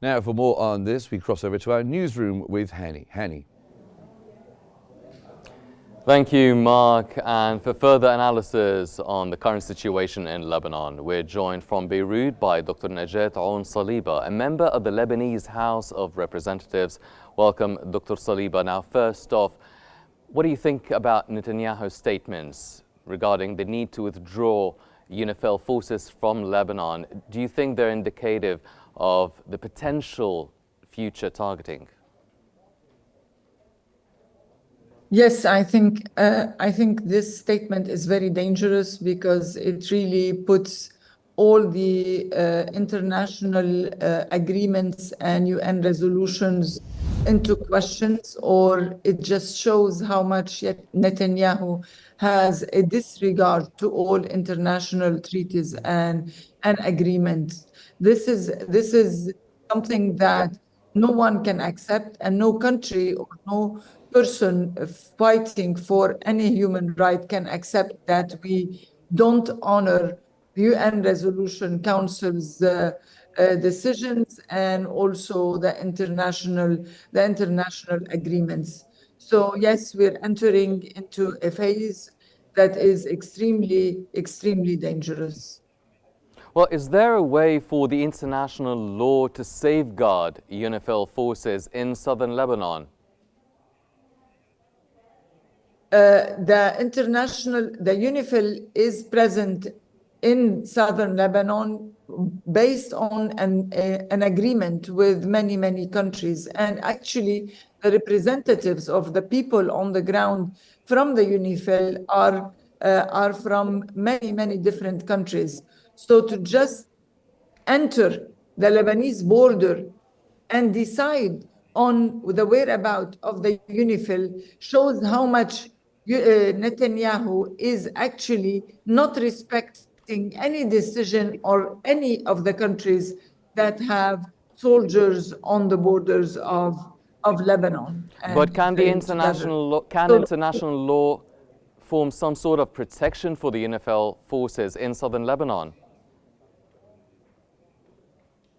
Now, for more on this, we cross over to our newsroom with Hani. Hani. Thank you, Mark. And for further analysis on the current situation in Lebanon, we're joined from Beirut by Dr. Najat Saliba, a member of the Lebanese House of Representatives. Welcome, Dr. Saliba. Now, first off, what do you think about Netanyahu's statements regarding the need to withdraw UNIFIL forces from Lebanon? Do you think they're indicative of the potential future targeting? Yes, I think this statement is very dangerous because it really puts all the international agreements and UN resolutions into questions, or it just shows how much Netanyahu has a disregard to all international treaties and agreements. This is something that no one can accept, and no country or no person fighting for any human right can accept that we don't honor the UN Resolution Council's decisions and also the international agreements. So yes, we're entering into a phase that is extremely dangerous. Well, is there a way for the international law to safeguard UNIFIL forces in southern Lebanon? The UNIFIL is present in southern Lebanon based on an agreement with many countries. And actually, the representatives of the people on the ground from the UNIFIL are from many different countries. So to just enter the Lebanese border and decide on the whereabouts of the UNIFIL shows how much Netanyahu is actually not respecting any decision or any of the countries that have soldiers on the borders of Lebanon. But can the international law form some sort of protection for the UNIFIL forces in southern Lebanon?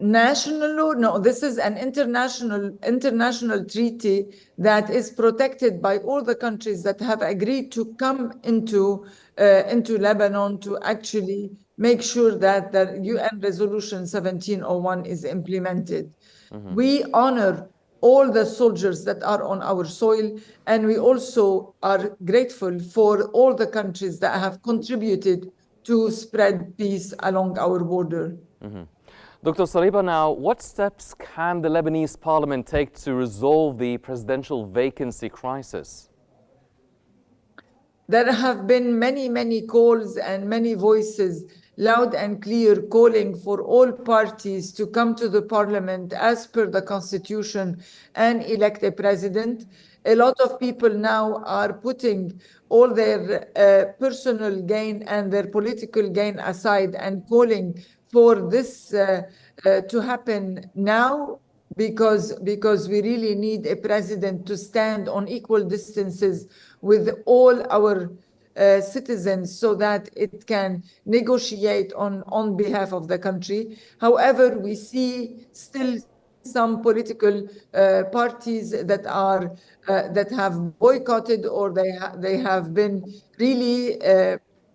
National law? No, this is an international treaty that is protected by all the countries that have agreed to come into Lebanon to actually make sure that the UN Resolution 1701 is implemented. Mm-hmm. We honor all the soldiers that are on our soil, and we also are grateful for all the countries that have contributed to spread peace along our border. Mm-hmm. Dr. Saliba, now, what steps can the Lebanese parliament take to resolve the presidential vacancy crisis? There have been many calls and many voices, loud and clear, calling for all parties to come to the parliament as per the constitution and elect a president. A lot of people now are putting all their personal gain and their political gain aside and calling for this to happen now, because we really need a president to stand on equal distances with all our citizens so that it can negotiate on behalf of the country. However, we see still some political parties that have boycotted, or they have been really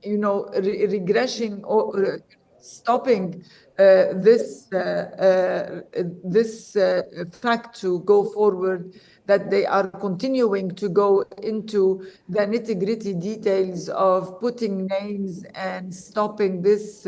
regressing or stopping this fact to go forward, that they are continuing to go into the nitty-gritty details of putting names and stopping this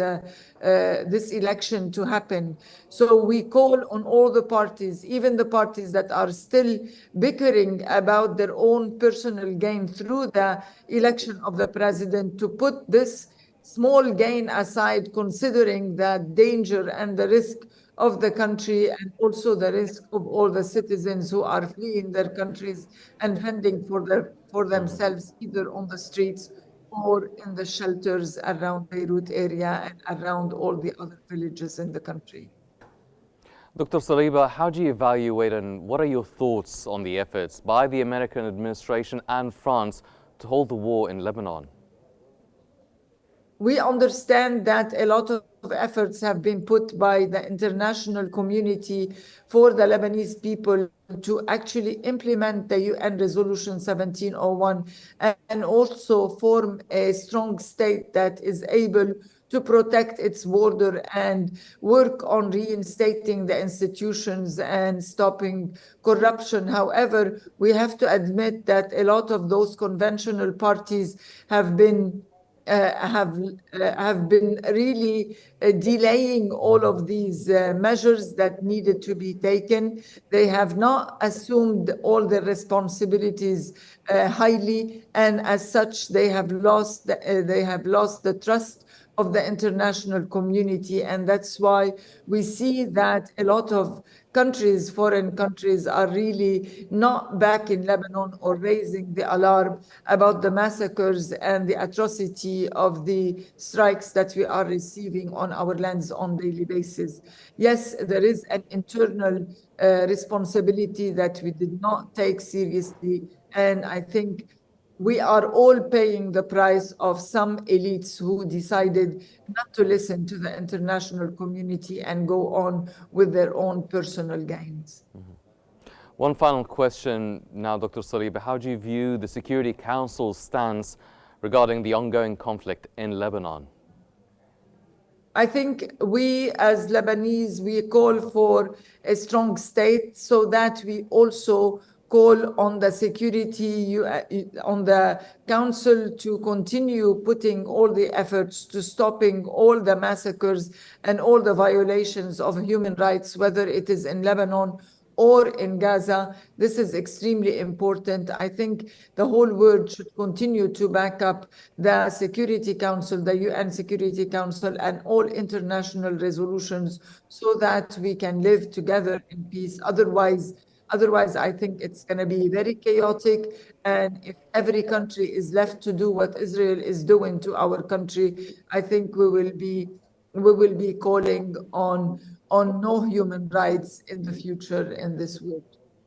election to happen. So we call on all the parties, even the parties that are still bickering about their own personal gain through the election of the president, to put this small gain aside, considering the danger and the risk of the country, and also the risk of all the citizens who are fleeing their countries and fending for themselves, either on the streets or in the shelters around Beirut area and around all the other villages in the country. Dr. Saliba, how do you evaluate, and what are your thoughts on the efforts by the American administration and France to hold the war in Lebanon? We understand that a lot of efforts have been put by the international community for the Lebanese people to actually implement the UN Resolution 1701 and also form a strong state that is able to protect its border and work on reinstating the institutions and stopping corruption. However, we have to admit that a lot of those conventional parties have been really delaying all of these measures that needed to be taken. They have not assumed all the responsibilities highly, and as such, they have lost the trust of the international community. And that's why we see that a lot of countries, foreign countries, are really not back in Lebanon or raising the alarm about the massacres and the atrocity of the strikes that we are receiving on our lands on a daily basis. Yes, there is an internal responsibility that we did not take seriously. And I think we are all paying the price of some elites who decided not to listen to the international community and go on with their own personal gains. One final question now, Dr. Saliba. How do you view the Security Council's stance regarding the ongoing conflict in Lebanon? I think we as Lebanese, we call for a strong state so that we also call on the on the council to continue putting all the efforts to stopping all the massacres and all the violations of human rights, whether it is in Lebanon or in Gaza. This is extremely important. I think the whole world should continue to back up the Security Council, the UN Security Council, and all international resolutions so that we can live together in peace. Otherwise, I think it's going to be very chaotic. And if every country is left to do what Israel is doing to our country, I think we will be calling on no human rights in the future in this world.